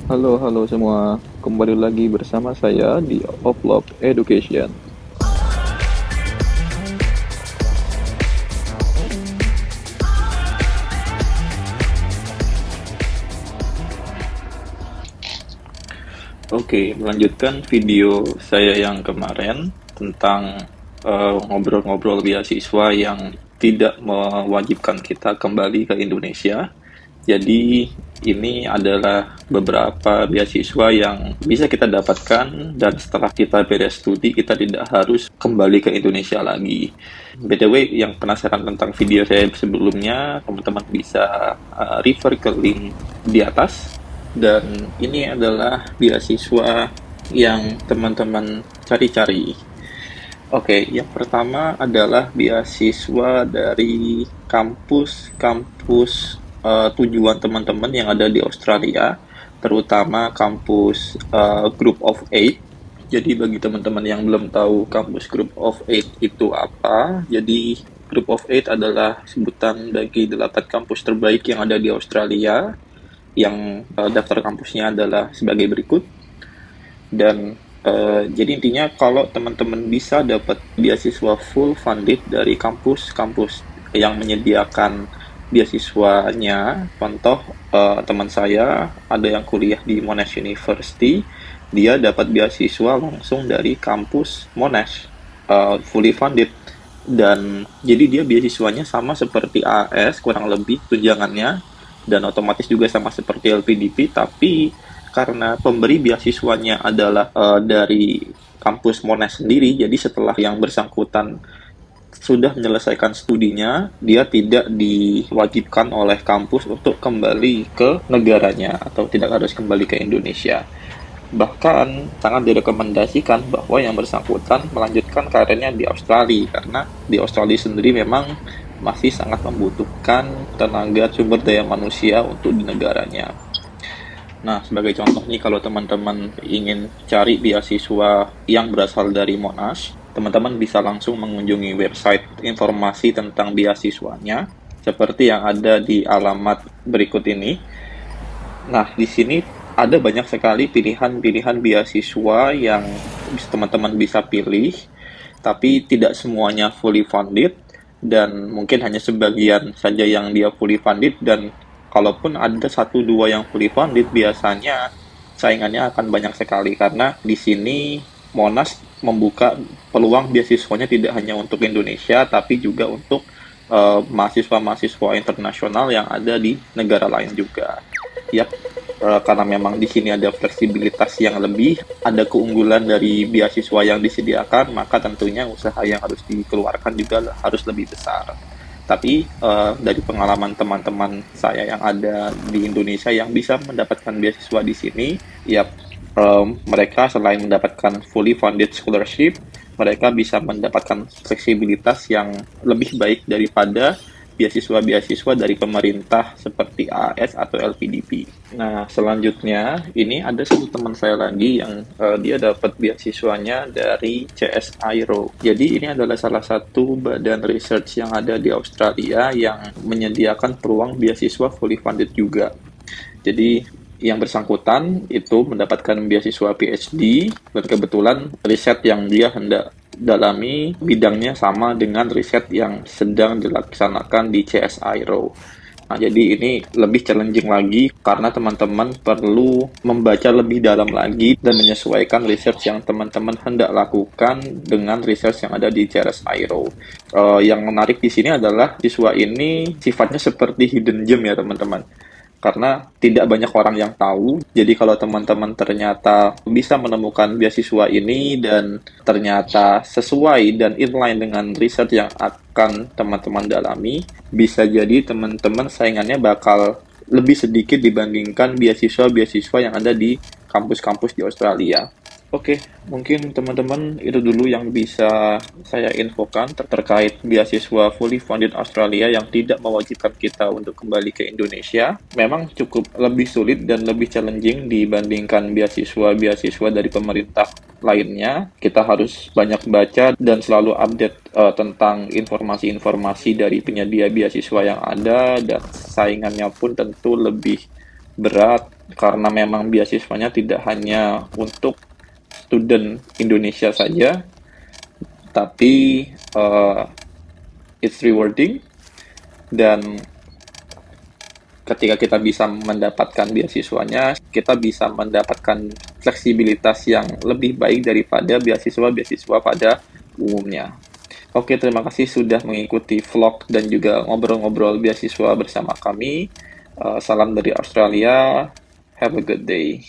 Halo, halo semua. Kembali lagi bersama saya di Oplop Education. Oke, melanjutkan video saya yang kemarin tentang ngobrol-ngobrol beasiswa yang tidak mewajibkan kita kembali ke Indonesia. Jadi ini adalah beberapa beasiswa yang bisa kita dapatkan dan setelah kita beres studi kita tidak harus kembali ke Indonesia lagi. BTW yang penasaran tentang video saya sebelumnya, teman-teman bisa refer ke link di atas. Dan ini adalah beasiswa yang teman-teman cari-cari. Oke, yang pertama adalah beasiswa dari kampus-kampus tujuan teman-teman yang ada di Australia, terutama kampus Group of Eight. Jadi bagi teman-teman yang belum tahu kampus Group of Eight itu apa, jadi Group of Eight adalah sebutan bagi 8 kampus terbaik yang ada di Australia, yang daftar kampusnya adalah sebagai berikut. Dan jadi intinya kalau teman-teman bisa dapat beasiswa full funded dari kampus-kampus yang menyediakan beasiswanya, contoh teman saya ada yang kuliah di Monash University, dia dapat beasiswa langsung dari kampus Monash, fully funded. Dan jadi dia beasiswanya sama seperti AS kurang lebih tunjangannya, dan otomatis juga sama seperti LPDP, tapi karena pemberi beasiswanya adalah dari kampus Monash sendiri, jadi setelah yang bersangkutan sudah menyelesaikan studinya, dia tidak diwajibkan oleh kampus untuk kembali ke negaranya atau tidak harus kembali ke Indonesia. Bahkan sangat direkomendasikan bahwa yang bersangkutan melanjutkan karirnya di Australia, karena di Australia sendiri memang masih sangat membutuhkan tenaga sumber daya manusia untuk di negaranya. Nah, sebagai contoh nih, kalau teman-teman ingin cari beasiswa yang berasal dari Monash, teman-teman bisa langsung mengunjungi website informasi tentang beasiswanya, seperti yang ada di alamat berikut ini. Nah, di sini ada banyak sekali pilihan-pilihan beasiswa yang teman-teman bisa pilih, tapi tidak semuanya fully funded, dan mungkin hanya sebagian saja yang dia fully funded, dan kalaupun ada satu dua yang fully funded, biasanya saingannya akan banyak sekali karena di sini Monash membuka peluang beasiswanya tidak hanya untuk Indonesia tapi juga untuk mahasiswa-mahasiswa internasional yang ada di negara lain juga. Yap, karena memang di sini ada fleksibilitas yang lebih, ada keunggulan dari beasiswa yang disediakan, maka tentunya usaha yang harus dikeluarkan juga harus lebih besar. Tapi dari pengalaman teman-teman saya yang ada di Indonesia yang bisa mendapatkan beasiswa di sini, ya mereka selain mendapatkan fully funded scholarship, mereka bisa mendapatkan fleksibilitas yang lebih baik daripada beasiswa-beasiswa dari pemerintah seperti AS atau LPDP. Nah, selanjutnya ini ada satu teman saya lagi yang dia dapat beasiswanya dari CSIRO. Jadi ini adalah salah satu badan research yang ada di Australia yang menyediakan peluang beasiswa fully funded juga. Jadi yang bersangkutan itu mendapatkan beasiswa PhD, dan kebetulan riset yang dia hendak dalami bidangnya sama dengan riset yang sedang dilaksanakan di CSIRO. Nah, jadi ini lebih challenging lagi karena teman-teman perlu membaca lebih dalam lagi dan menyesuaikan research yang teman-teman hendak lakukan dengan research yang ada di CSIRO. Yang menarik di sini adalah siswa ini sifatnya seperti hidden gem ya teman-teman, karena tidak banyak orang yang tahu. Jadi kalau teman-teman ternyata bisa menemukan beasiswa ini dan ternyata sesuai dan inline dengan riset yang akan teman-teman dalami, bisa jadi teman-teman saingannya bakal lebih sedikit dibandingkan beasiswa-beasiswa yang ada di kampus-kampus di Australia. Oke, mungkin teman-teman itu dulu yang bisa saya infokan terkait beasiswa fully funded Australia yang tidak mewajibkan kita untuk kembali ke Indonesia. Memang cukup lebih sulit dan lebih challenging dibandingkan beasiswa-beasiswa dari pemerintah lainnya. Kita harus banyak baca dan selalu update tentang informasi-informasi dari penyedia beasiswa yang ada, dan saingannya pun tentu lebih berat karena memang beasiswanya tidak hanya untuk student Indonesia saja, tapi it's rewarding, dan ketika kita bisa mendapatkan beasiswanya, kita bisa mendapatkan fleksibilitas yang lebih baik daripada beasiswa-beasiswa pada umumnya. Oke, terima kasih sudah mengikuti vlog dan juga ngobrol-ngobrol beasiswa bersama kami. Salam dari Australia. Have a good day.